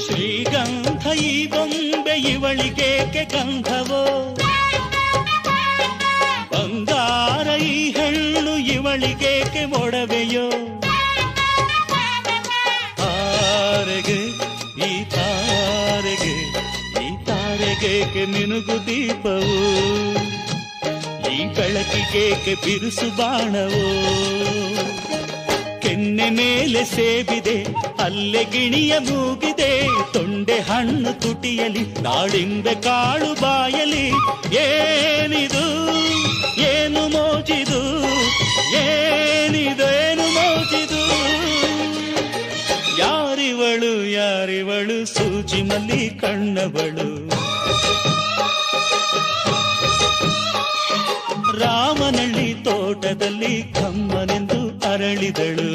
ಶ್ರೀಗಂಧ ಈ ಬೊಂಬೆ ಇವಳಿಗೇಕೆ ಗಂಧವೋ, ಬಂಗಾರ ಈ ಹೆಣ್ಣು ಇವಳಿಗೇಕೆ ಒಡವೆಯೋ. ತಾರೆಗೆ ಈ ತಾರೆಗೆ ಈ ತಾರೆಗೇಕೆ ಮಿನುಗು ದೀಪವು, ಈ ಬೆಳಕಿಗೇಕೆ ಬಿರುಸು ಬಾಣವೋ. ಕೆನ್ನೆ ಮೇಲೆ ಸೇಬಿದೆ ಅಲ್ಲೆ ಗಿಣಿಯ ಮೂಗಿದೆ, ತೊಂಡೆ ಹಣ್ಣು ತುಟಿಯಲಿ ದಾಳಿಂಬೆ ಕಾಳು ಬಾಯಲಿ. ಏನಿದು ಏನು ಮೋಜಿದು, ಏನಿದೇನು ಮೋಜಿದು. ಯಾರಿವಳು ಯಾರಿವಳು ಸೂಜಿ ಮಲ್ಲಿ ಕಣ್ಣವಳು. ರಾಮನಳ್ಳಿ ತೋಟದಲ್ಲಿ ಕಮ್ಮನೆಂದು ಅರಳಿದಳು.